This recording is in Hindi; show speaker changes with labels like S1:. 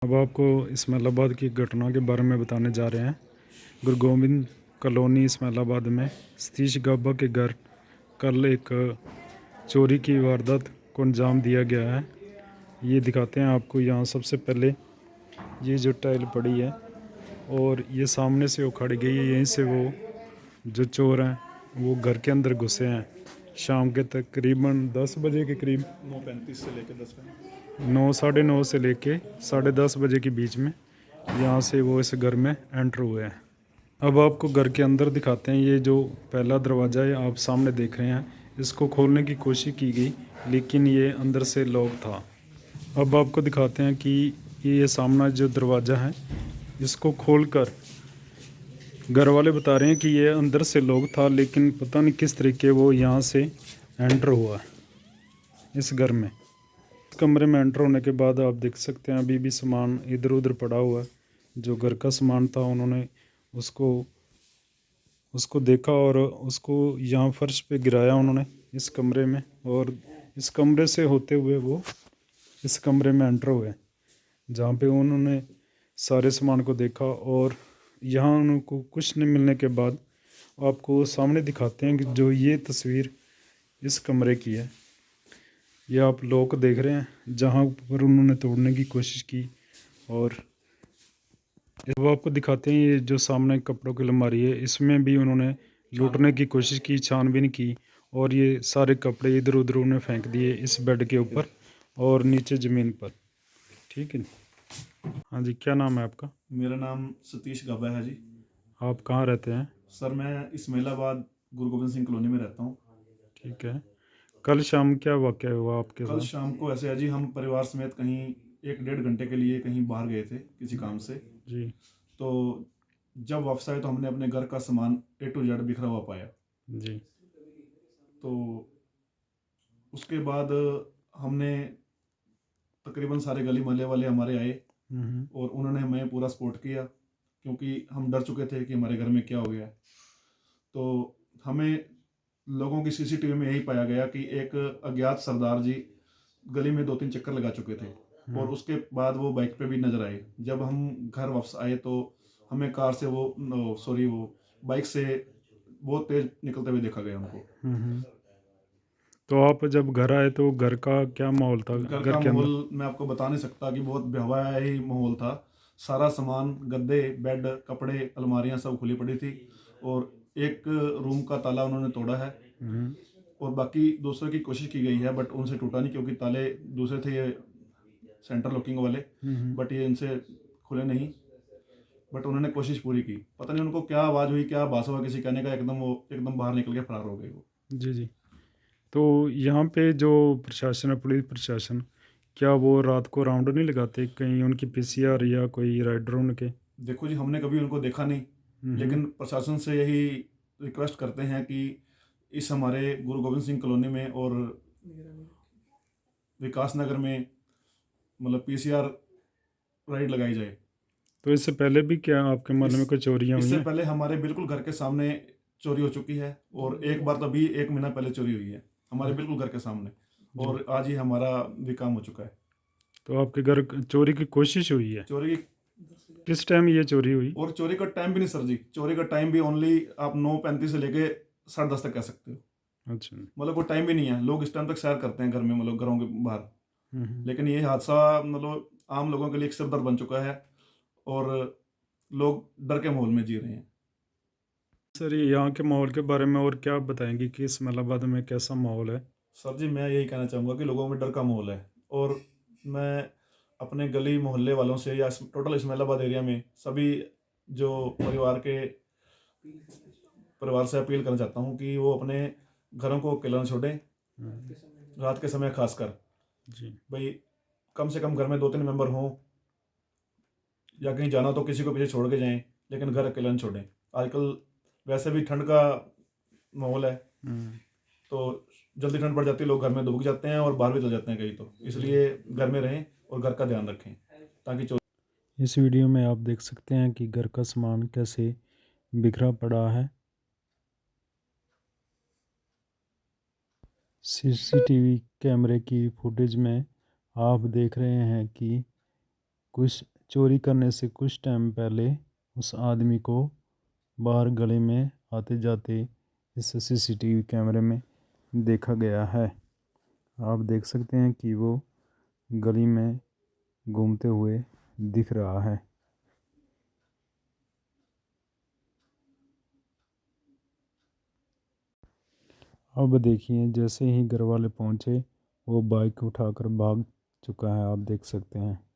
S1: अब आपको इस्माइलाबाद की घटना के बारे में बताने जा रहे हैं। गुरु गोविंद कॉलोनी इस्माइलाबाद में सतीश गाबा के घर कल एक चोरी की वारदात को अंजाम दिया गया है। ये दिखाते हैं आपको। यहाँ सबसे पहले ये जो टाइल पड़ी है और ये सामने से उखाड़ी गई है। यहीं से वो जो चोर हैं वो घर के अंदर घुसे हैं। शाम के तकरीबन 10 बजे के करीब
S2: 9:35 से लेकर 10 बजे
S1: 9 साढ़े 9 से लेके 10:30 बजे के बीच में यहाँ से वो इस घर में एंटर हुए हैं। अब आपको घर के अंदर दिखाते हैं। ये जो पहला दरवाज़ा है आप सामने देख रहे हैं, इसको खोलने की कोशिश की गई लेकिन ये अंदर से लॉक था। अब आपको दिखाते हैं कि ये सामना जो दरवाज़ा है इसको खोलकर घर वाले बता रहे हैं कि ये अंदर से लॉक था, लेकिन पता नहीं किस तरीके वो यहाँ से एंटर हुआ इस घर में। इस कमरे में एंटर होने के बाद आप देख सकते हैं अभी भी सामान इधर उधर पड़ा हुआ है। जो घर का सामान था उन्होंने उसको देखा और उसको यहाँ फर्श पे गिराया उन्होंने इस कमरे में, और इस कमरे से होते हुए वो इस कमरे में एंटर हुए जहाँ पे उन्होंने सारे सामान को देखा। और यहाँ उनको कुछ नहीं मिलने के बाद आपको सामने दिखाते हैं कि जो ये तस्वीर इस कमरे की है। ये आप लॉक देख रहे हैं जहाँ पर उन्होंने तोड़ने की कोशिश की। और अब आपको दिखाते हैं ये जो सामने कपड़ों की अलमारी है, इसमें भी उन्होंने लूटने की कोशिश की, छानबीन की। और ये सारे कपड़े इधर उधर उन्होंने फेंक दिए इस बेड के ऊपर और नीचे ज़मीन पर। ठीक है। हाँ जी, क्या नाम है आपका?
S2: मेरा नाम सतीश गाबा है जी।
S1: आप कहाँ रहते हैं?
S2: सर मैं इस्माइलाबाद गुरु गोविंद सिंह कॉलोनी में रहता हूँ।
S1: ठीक है। कल शाम क्या वाक़या हुआ आपके
S2: कल
S1: साथ?
S2: शाम को ऐसे है जी, हम परिवार समेत कहीं 1-1.5 घंटे के लिए कहीं बाहर गए थे किसी काम से।
S1: जी
S2: तो जब वापस आए तो हमने अपने घर का सामान A to Z बिखरा हुआ पाया।
S1: जी
S2: तो उसके बाद हमने तकरीबन सारे गली मोहल्ले वाले हमारे आए
S1: हम्म
S2: और उन्होंने हमें पूरा सपोर्ट किया, क्योंकि हम डर चुके थे कि हमारे घर में क्या हो गया है। तो हमें लोगों की सीसीटीवी में यही पाया गया कि एक अज्ञात सरदार जी गली में 2-3 चक्कर लगा चुके थे और
S1: हम्म
S2: उसके बाद वो बाइक पे भी नजर आए। जब हम घर वापस आए तो हमें कार से वो बाइक से बहुत तेज निकलते हुए देखा गया उनको।
S1: हम्म। तो आप जब घर आए तो घर का क्या माहौल था
S2: घर
S1: घर
S2: का
S1: के अंदर?
S2: माहौल मैं आपको बता नहीं सकता कि बहुत बेहवाया ही माहौल था। सारा सामान, गद्दे, बेड, कपड़े, अलमारियां सब खुली पड़ी थी और एक रूम का ताला उन्होंने तोड़ा है
S1: हम्म
S2: और बाकी दूसरे की कोशिश की गई है, बट उनसे टूटा नहीं, क्योंकि ताले दूसरे थे ये सेंटर लॉकिंग वाले।
S1: हम्म।
S2: बट ये इनसे खुले नहीं, बट उन्होंने कोशिश पूरी की। पता नहीं उनको क्या आवाज़ हुई, क्या आभास हुआ किसी कहने का, एकदम बाहर निकल के फरार हो गए वो।
S1: जी जी। तो यहाँ पे जो प्रशासन है, पुलिस प्रशासन, क्या वो रात को राउंड नहीं लगाते कहीं उनकी पीसीआर या कोई राइडर उनके?
S2: देखो जी, हमने कभी उनको देखा नहीं,
S1: हम्म
S2: लेकिन प्रशासन से यही रिक्वेस्ट करते हैं कि इस हमारे गुरु गोविंद सिंह कॉलोनी में और विकास नगर में मतलब पीसीआर राइड लगाई जाए।
S1: तो इससे पहले भी क्या आपके मोहल्ले
S2: इस
S1: में कोई चोरियां हुई
S2: इससे
S1: हैं?
S2: पहले हमारे बिल्कुल घर के सामने चोरी हो चुकी है और एक बार तो अभी 1 महीना पहले चोरी हुई है हमारे बिल्कुल घर के सामने,
S1: जी।
S2: और आज ही हमारा भी काम हो चुका है।
S1: तो आपके घर चोरी की कोशिश हुई है?
S2: चोरी
S1: किस टाइम ये चोरी हुई?
S2: और चोरी का टाइम भी नहीं सर जी, चोरी का टाइम भी ओनली आप 9:35 से लेके 10:30 तक कह सकते हो।
S1: अच्छा।
S2: मतलब कोई टाइम भी नहीं है, लोग इस टाइम तक सैर करते हैं घर में, मतलब घरों के बाहर।
S1: हम्म।
S2: लेकिन ये हादसा मतलब आम लोगों के लिए एक सिरदर्द बन चुका है और लोग डर के माहौल में जी रहे हैं।
S1: सर ये यहाँ के माहौल के बारे में और क्या बताएंगे कि इस्माइलाबाद में कैसा माहौल है?
S2: सर जी मैं यही कहना चाहूँगा कि लोगों में डर का माहौल है, और मैं अपने गली मोहल्ले वालों से या टोटल इस्माइलाबाद एरिया में सभी जो परिवार से अपील करना चाहता हूँ कि वो अपने घरों को अकेला न छोड़ें,
S1: हम्म,
S2: रात के समय खासकर।
S1: जी
S2: भाई कम से कम घर में 2-3 मेंबर हों, या कहीं जाना तो किसी को पीछे छोड़ के जाएं, लेकिन घर अकेला न छोड़ें। आजकल वैसे भी ठंड का माहौल है,
S1: हम्म।
S2: तो जल्दी ठंड पड़ जाती है, लोग घर में दुबक जाते हैं और बाहर भी चल जाते हैं कहीं, तो इसलिए घर में रहें और घर का ध्यान रखें ताकि
S1: इस वीडियो में आप देख सकते हैं कि घर का सामान कैसे बिखरा पड़ा है। सीसीटीवी कैमरे की फुटेज में आप देख रहे हैं कि कुछ चोरी करने से कुछ टाइम पहले उस आदमी को बाहर गली में आते जाते इस सीसीटीवी कैमरे में देखा गया है। आप देख सकते हैं कि वो गली में घूमते हुए दिख रहा है। अब देखिए जैसे ही घर वाले पहुंचे वो बाइक उठाकर भाग चुका है, आप देख सकते हैं।